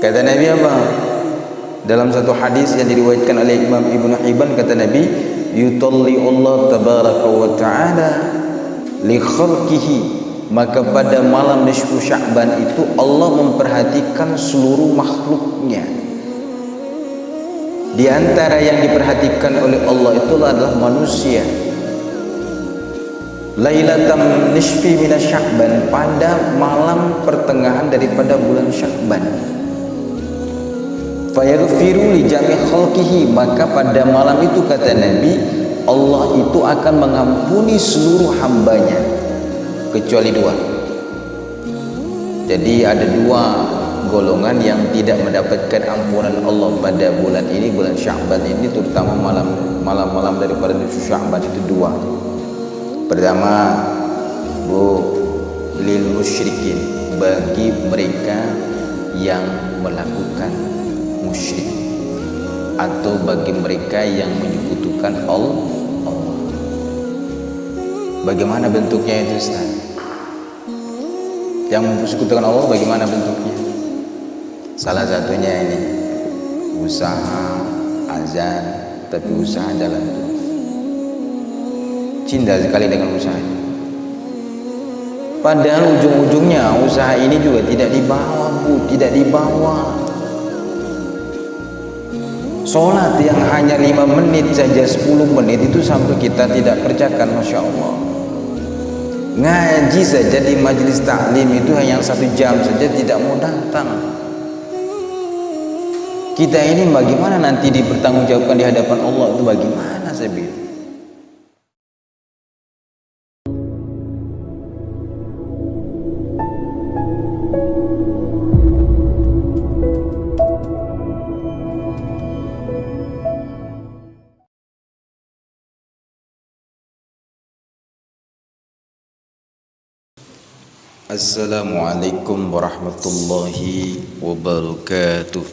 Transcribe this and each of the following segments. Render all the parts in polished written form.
Kata Nabi apa? Dalam satu hadis yang diriwayatkan oleh Imam Ibnu Hibban, kata Nabi, yutalli Allah tabaraka wa ta'ala li khalqihi, maka pada malam nisfu Sya'ban itu Allah memperhatikan seluruh makhluknya. Di antara yang diperhatikan oleh Allah itulah adalah manusia. Lailatam nisfi min Sya'ban, pada malam pertengahan daripada bulan Sya'ban. Fayaghfiru li jami' khalqihi, maka pada malam itu kata Nabi, Allah itu akan mengampuni seluruh hambanya kecuali dua. Jadi ada dua golongan yang tidak mendapatkan ampunan Allah pada bulan ini, bulan Sya'ban ini, terutama malam-malam daripada nisfu Sya'ban itu dua. Pertama, lil musyrikin, bagi mereka yang melakukan musyrik, atau bagi mereka yang menyekutukan Allah. Bagaimana bentuknya itu, Ustaz? Yang menyekutukan Allah bagaimana bentuknya? Salah satunya ini usaha azan, tapi usaha jalan terus, cinta sekali dengan usaha ini. Padahal ujung-ujungnya usaha ini juga tidak dibawa, Bu, tidak dibawa. Sholat yang hanya 5 menit saja, 10 menit itu sampai kita tidak kerjakan, Masya Allah. Ngaji saja di majelis taklim itu hanya 1 jam saja tidak mau datang. Kita ini bagaimana nanti dipertanggungjawabkan di hadapan Allah itu bagaimana, saya bilang. Assalamualaikum warahmatullahi wabarakatuh.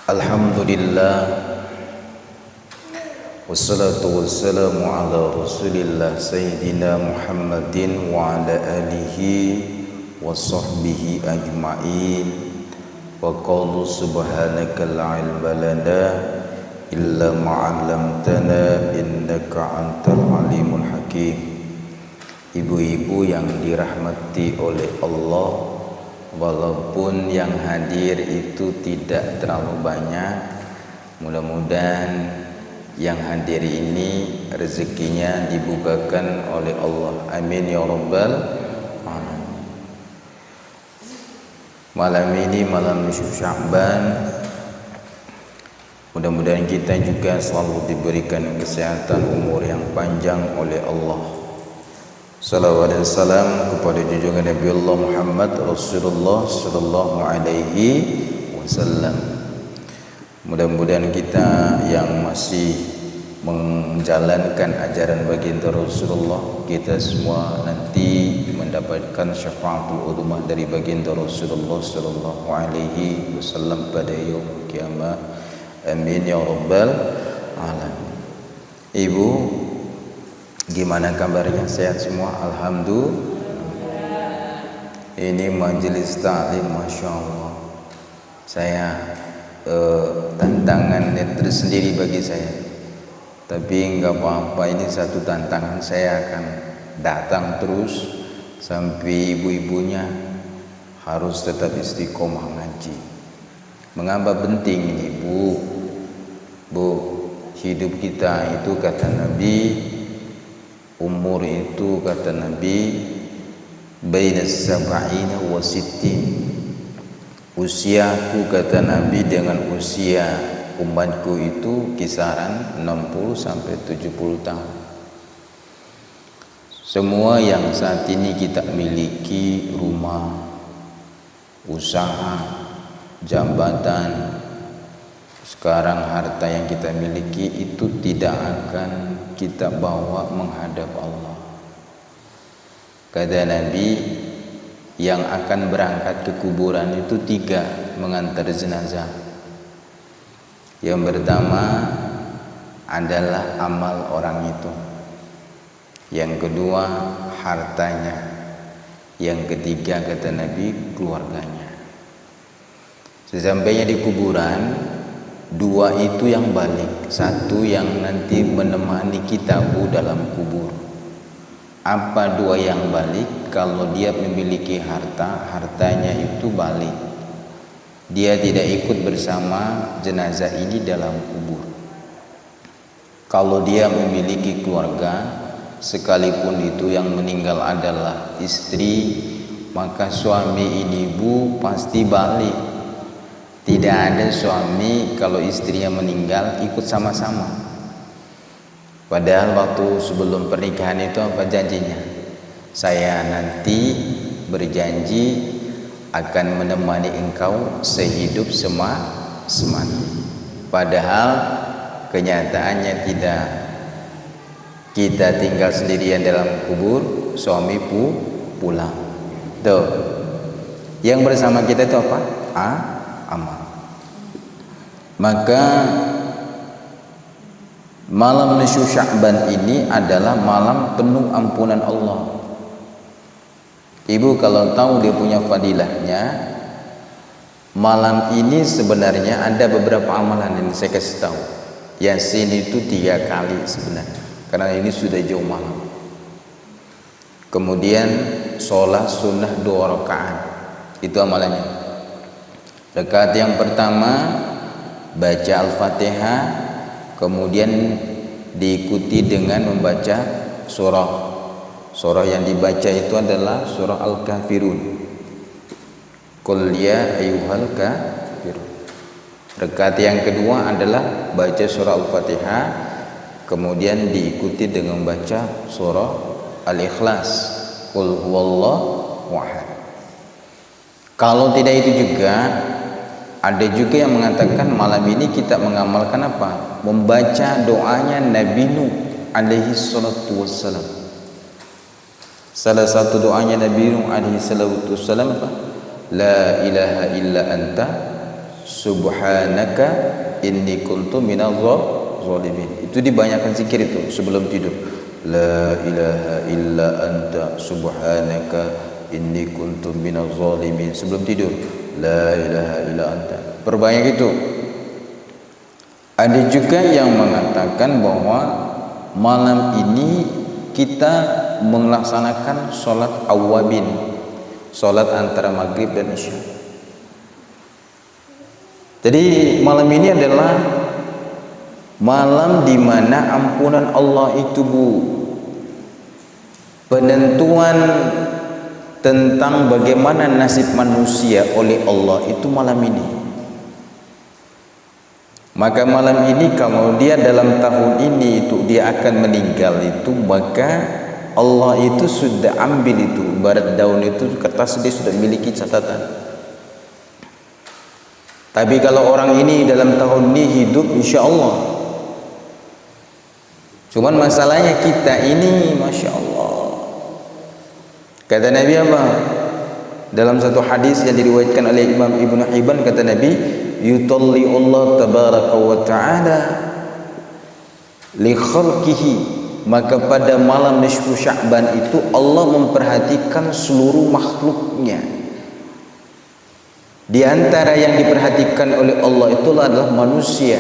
Alhamdulillah, wassalatu wassalamu ala rasulillah sayyidina Muhammadin wa ala alihi wa sahbihi ajma'in. Wa qalu subhanaka la ilma lana illa ma'allamtana innaka antal alimul hakim. Ibu-ibu yang dirahmati oleh Allah, walaupun yang hadir itu tidak terlalu banyak, mudah-mudahan yang hadir ini rezekinya dibukakan oleh Allah. Amin ya rabbal alamin. Malam ini malam nisfu Sya'ban, mudah-mudahan kita juga selalu diberikan kesehatan, umur yang panjang oleh Allah. Salawat dan salam kepada junjungan Nabi Allah Muhammad Rasulullah sallallahu alaihi wasallam. Mudah-mudahan kita yang masih menjalankan ajaran baginda Rasulullah, kita semua nanti mendapatkan syafaatul uzma dari baginda Rasulullah sallallahu alaihi wasallam pada yaumul kiamat. Amin ya rabbal alamin. Ibu, gimana kabarnya? Sehat semua? Alhamdulillah. Ini majelis taklim, Masya Allah. Saya tantangan tersendiri bagi saya, tapi enggak apa-apa, ini satu tantangan. Saya akan datang terus sampai ibu-ibunya harus tetap istiqomah ngaji. Mengapa penting ini, Bu, hidup kita itu kata Nabi, umur itu kata Nabi bainas sab'ina wa sittin. Usiaku kata Nabi dengan usia umatku itu kisaran 60 sampai 70 tahun. Semua yang saat ini kita miliki, rumah, usaha, jabatan, sekarang harta yang kita miliki itu tidak akan kita bawa menghadap Allah. Kata Nabi, yang akan berangkat ke kuburan itu 3 mengantar jenazah. Yang pertama adalah amal orang itu. yang kedua hartanya, yang ketiga kata Nabi keluarganya. Sesampainya di kuburan, dua itu yang balik, satu yang nanti menemani kita dalam kubur. Apa dua yang balik? Kalau dia memiliki harta, hartanya itu balik, dia tidak ikut bersama jenazah ini dalam kubur. Kalau dia memiliki keluarga, sekalipun itu yang meninggal adalah istri, maka suami ibu pasti balik. Tidak ada suami kalau istrinya meninggal ikut sama-sama. Padahal waktu sebelum pernikahan itu apa janjinya? Saya nanti berjanji akan menemani engkau sehidup semati. Padahal kenyataannya tidak. Kita tinggal sendirian dalam kubur, suami pulang. Tuh. Yang bersama kita itu apa? Amal. Maka malam nisfu Sya'ban ini adalah malam penuh ampunan Allah. Ibu kalau tahu dia punya fadilahnya, malam ini sebenarnya ada beberapa amalan yang saya kasih tahu. Yasin itu 3 kali sebenarnya, karena ini sudah jauh malam. Kemudian sholat sunnah 2 rakaat, itu amalannya. Rakaat yang pertama baca Al-Fatihah, kemudian diikuti dengan membaca surah yang dibaca itu adalah surah Al-Kafirun. Qul ya ayyuhal kafirun. Rakaat yang kedua adalah baca surah Al-Fatihah, kemudian diikuti dengan baca surah Al-Ikhlas, Qul huwallahu ahad. Kalau tidak itu juga, ada juga yang mengatakan malam ini kita mengamalkan apa? Membaca doanya Nabi Nuh alaihi salatu wassalam. Salah satu doanya Nabi Nuh alaihi salatu wassalam apa? La ilaha illa anta subhanaka inni kuntu minadh zalimin. Itu dibanyakan zikir itu sebelum tidur. La ilaha illa anta subhanaka inni kuntu minadh zalimin. Sebelum tidur, la ilaha illa anta. Perbanyak itu. Ada juga yang mengatakan bahwa malam ini kita melaksanakan sholat awwabin, sholat antara maghrib dan isya. Jadi malam ini adalah malam di mana ampunan Allah itu penentuan tentang bagaimana nasib manusia oleh Allah itu malam ini. Maka malam ini kalau dia dalam tahun ini itu dia akan meninggal itu, maka Allah itu sudah ambil itu barat daun itu, kertas dia sudah miliki catatan. Tapi kalau orang ini dalam tahun ini hidup, insya Allah. Cuman masalahnya kita ini, masya Allah. Kata Nabi apa? Dalam satu hadis yang diriwayatkan oleh Imam Ibnu Hibban, kata Nabi, yutalli Allah tabaraka wa ta'ala li khalqihi, maka pada malam nisfu Sya'ban itu Allah memperhatikan seluruh makhluknya. Di antara yang diperhatikan oleh Allah itu adalah manusia.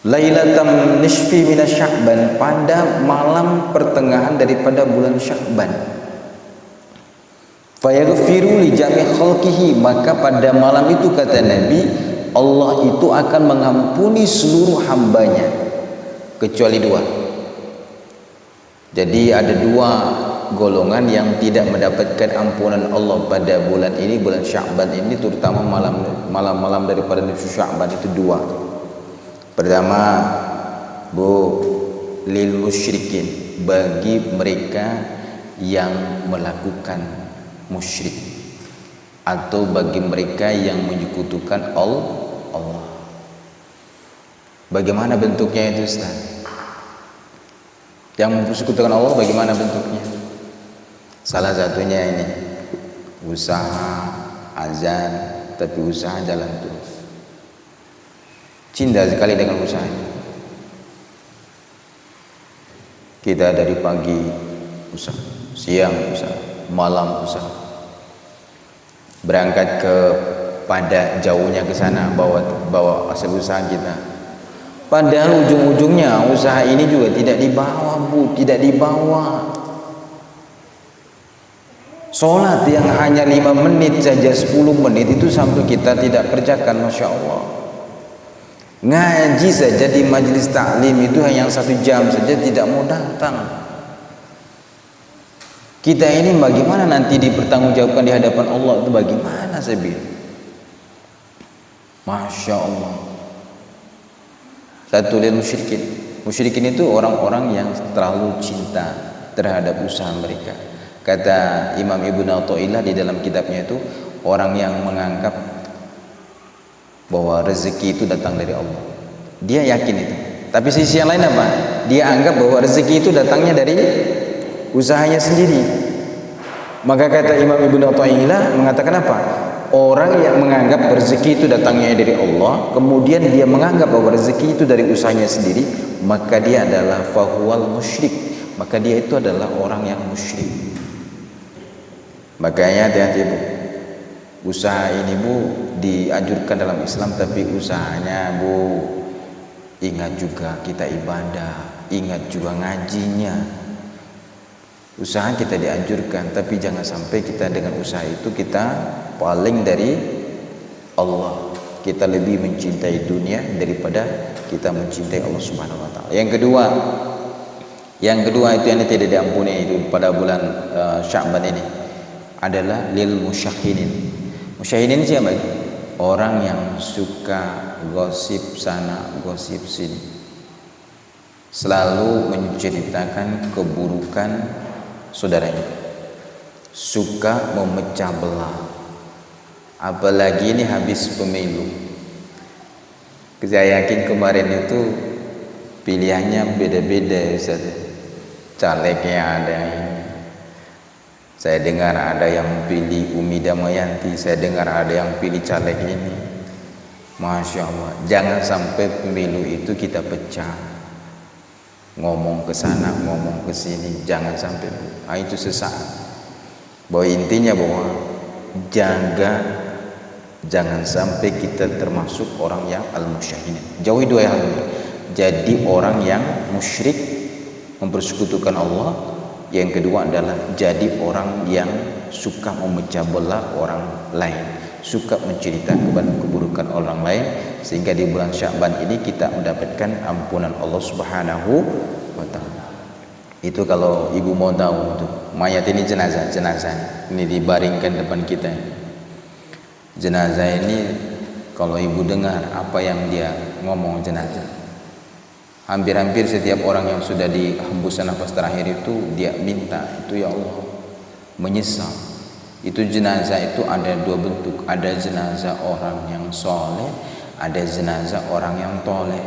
Lailatam nisfi minas Sya'ban, pada malam pertengahan daripada bulan Sya'ban. Fayaghfiru li jami' khalqihi, maka pada malam itu kata Nabi, Allah itu akan mengampuni seluruh hambanya kecuali 2. Jadi ada 2 golongan yang tidak mendapatkan ampunan Allah pada bulan ini, bulan Sya'ban ini, terutama malam-malam daripada nisfu Sya'ban itu 2. Pertama, lil musyrikin, bagi mereka yang melakukan musyrik, atau bagi mereka yang menyekutukan Allah. Bagaimana bentuknya itu, Ustaz? Yang menyekutukan Allah bagaimana bentuknya? Salah satunya ini, usaha azan, tapi usaha jalan terus. Cinta sekali dengan usahanya. Kita dari pagi usaha, siang usaha, malam usaha, berangkat ke pada jauhnya ke sana, bawa hasil usaha kita. Padahal ujung-ujungnya usaha ini juga tidak dibawa, Bu, tidak dibawa. Sholat yang hanya 5 menit saja, 10 menit itu sampai kita tidak kerjakan, Masya Allah. Ngaji saja di majelis taklim itu hanya 1 jam saja tidak mau datang. Kita ini bagaimana nanti dipertanggungjawabkan di hadapan Allah itu bagaimana saya bilang? Masya Allah. Satu lil musyrikin. Musyrikin itu orang-orang yang terlalu cinta terhadap usaha mereka. Kata Imam Ibnu Athaillah di dalam kitabnya itu, orang yang menganggap bahwa rezeki itu datang dari Allah, dia yakin itu. Tapi sisi yang lain apa? Dia anggap bahwa rezeki itu datangnya dari usahanya sendiri. Maka kata Imam Ibnu Athaillah mengatakan apa? Orang yang menganggap rezeki itu datangnya dari Allah, kemudian dia menganggap bahwa rezeki itu dari usahanya sendiri, maka dia adalah fahuwal musyrik. Maka dia itu adalah orang yang musyrik. Makanya hati-hati, Bu. Usaha ini, Bu, dianjurkan dalam Islam, tapi usahanya, Bu, ingat juga kita ibadah, ingat juga ngajinya. Usaha kita dianjurkan, tapi jangan sampai kita dengan usaha itu kita paling dari Allah. Kita lebih mencintai dunia daripada kita mencintai Allah Subhanahu wa taala. Yang kedua itu yang tidak diampuni itu pada bulan Sya'ban ini adalah lil musyahinin. Musyahinin siapa? Orang yang suka gosip sana, gosip sini, selalu menceritakan keburukan saudaranya, suka memecah belah. Apalagi ini habis pemilu, saya yakin kemarin itu pilihannya beda-beda, Ustaz. Calegnya ada ini, saya dengar ada yang pilih Umi Damayanti, saya dengar ada yang pilih caleg ini. Masya Allah, jangan sampai pemilu itu kita pecah, ngomong ke sana, ngomong ke sini, jangan sampai. Itu sesaat. Bahwa intinya bahwa jangan sampai kita termasuk orang yang al-musyahinin. Jauhi 2 hal ini. Jadi orang yang musyrik, mempersekutukan Allah. Yang kedua adalah jadi orang yang suka memecah belah orang lain, suka menceritakan keburukan orang lain, sehingga di bulan Sya'ban ini kita mendapatkan ampunan Allah Subhanahu wa taala. Itu kalau ibu mau tahu tuh, mayat ini jenazah ini dibaringkan depan kita. Jenazah ini kalau ibu dengar apa yang dia ngomong jenazah, hampir-hampir setiap orang yang sudah dihembusan nafas terakhir itu dia minta itu, ya Allah, menyesal. Itu jenazah itu ada 2 bentuk, ada jenazah orang yang soleh, ada jenazah orang yang toleh.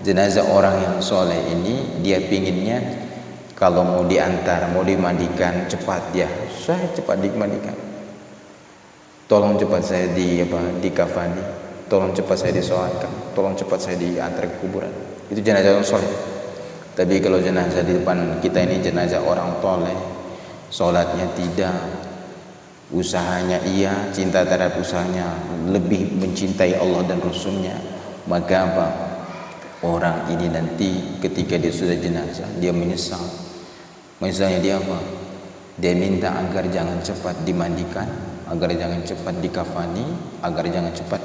Jenazah orang yang soleh ini dia pinginnya kalau mau diantar, mau dimandikan cepat, saya cepat dimandikan, tolong cepat saya dikafani, tolong cepat saya disolatkan, tolong cepat saya diantar ke kuburan. Itu jenazah orang soleh. Tapi kalau jenazah di depan kita ini jenazah orang toleh, solatnya tidak, usahanya iya, cinta terhadap usahanya, lebih mencintai Allah dan Rasulnya, maka apa? Orang ini nanti ketika dia sudah jenazah, dia menyesal. Misalnya dia apa? Dia minta agar jangan cepat dimandikan, agar jangan cepat dikafani, agar jangan cepat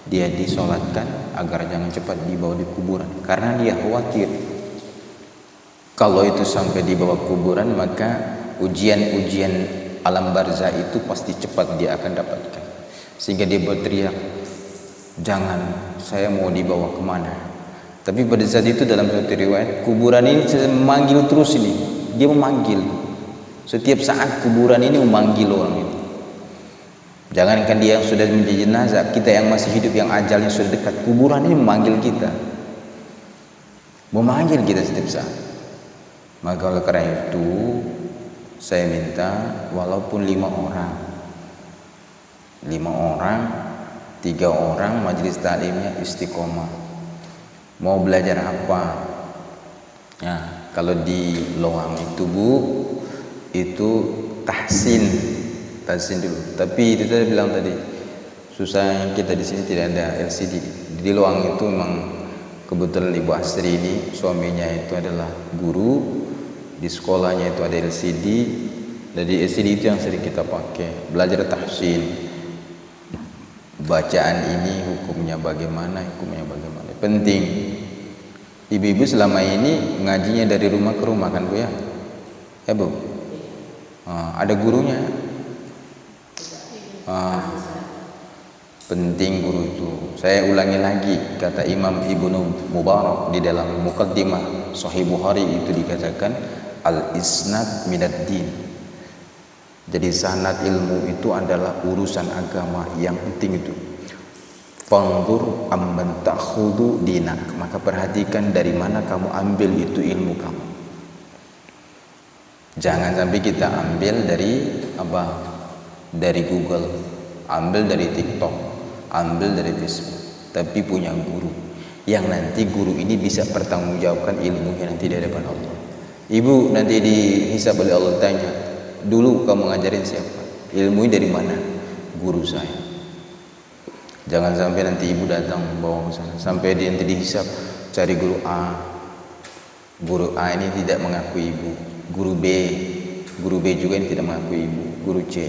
dia disolatkan, agar jangan cepat dibawa di kuburan, karena dia khawatir kalau itu sampai dibawa kuburan, maka ujian-ujian alam barzah itu pasti cepat dia akan dapatkan. Sehingga dia berteriak, jangan, saya mau dibawa kemana. Tapi pada saat itu dalam suatu riwayat, kuburan ini memanggil terus ini, dia memanggil setiap saat, kuburan ini memanggil orang itu. Jangankan dia yang sudah menjadi jenazah, kita yang masih hidup, yang ajalnya sudah dekat, kuburan ini memanggil kita setiap saat. Maka oleh karena itu saya minta walaupun 5 orang, 3 orang majelis taklimnya istiqomah. Mau belajar apa, Nah, kalau di Loang itu Bu, itu tahsin dulu. Tapi itu tadi bilang tadi, susah kita di sini tidak ada LCD. Di Loang itu memang kebetulan Ibu Asri ini suaminya itu adalah guru, di sekolahnya itu ada LCD. Jadi LCD itu yang sering kita pakai, belajar tahsin. Bacaan ini hukumnya bagaimana, penting. Ibu-ibu selama ini ngajinya dari rumah ke rumah kan Bu ya? Ya Bu? Ada gurunya. Penting guru itu. Saya ulangi lagi, kata Imam Ibnu Mubarak di dalam Muqaddimah Sahih Bukhari itu dikatakan al-isnad minad din. Jadi sanad ilmu itu adalah urusan agama yang penting itu. Fanzur amman ta'khudhu dinak, maka perhatikan dari mana kamu ambil itu ilmu kamu. Jangan sampai kita ambil dari apa? Dari Google, ambil dari TikTok, ambil dari Facebook, tapi punya guru yang nanti guru ini bisa pertanggungjawabkan ilmunya nanti di hadapan Allah. Ibu nanti dihisab oleh Allah, tanya, dulu kamu ngajarin siapa? Ilmu dari mana? Guru saya. Jangan sampai nanti ibu datang bawa ke sana, sampai dia nanti dihisab, cari guru A. Guru A ini tidak mengakui ibu. Guru B juga ini tidak mengakui ibu. Guru C.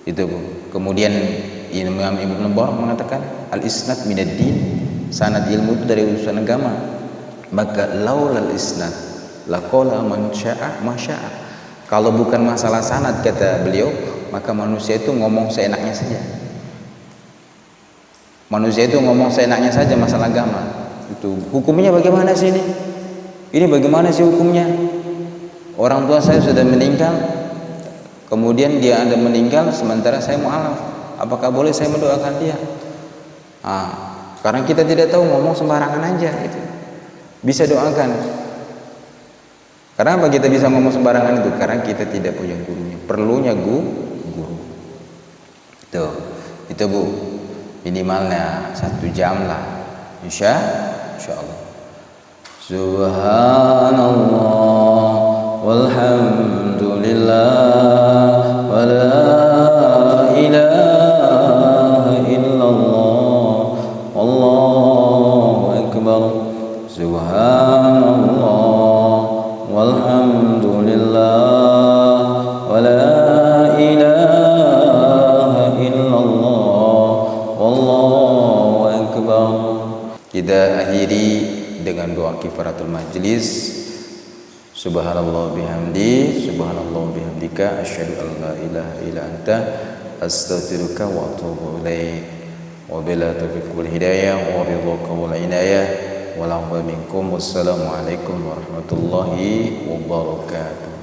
Itu Bu. Kemudian Imam Ibnu Mubarak mengatakan al-isnad minad din, sanad ilmu itu dari urusan agama. Maka laulal isnad laqala man syaa ma syaa. Kalau bukan masalah sanad, kata beliau, maka manusia itu ngomong seenaknya saja. Manusia itu ngomong seenaknya saja masalah agama. Itu hukumnya bagaimana sih ini? Ini bagaimana sih hukumnya? Orang tua saya sudah meninggal, kemudian dia ada meninggal sementara saya mualaf. Apakah boleh saya mendoakan dia? Karena kita tidak tahu, ngomong sembarangan aja gitu. Bisa doakan. Kenapa kita bisa ngomong sembarangan itu? Karena kita tidak punya gurunya. Perlunya guru. Itu Bu. Minimalnya 1 jam lah. Insya Allah. Subhanallah walhamdulillah wa la ilaha illallah wallahu akbar. Subhanallah walhamdulillah wa la ilaha illallah wallahu akbar. Kita akhiri dengan doa kifaratul majlis. Subhanallah bihamdi, subhanallah bihamdika, asyhadu an la ilaha illa anta, astaghfiruka wa atubu ilaik. Wa bila taufiq wal hidayah wa ridhaka wal inayah wal afwa minkum. Wassalamu alaikum warahmatullahi wabarakatuh.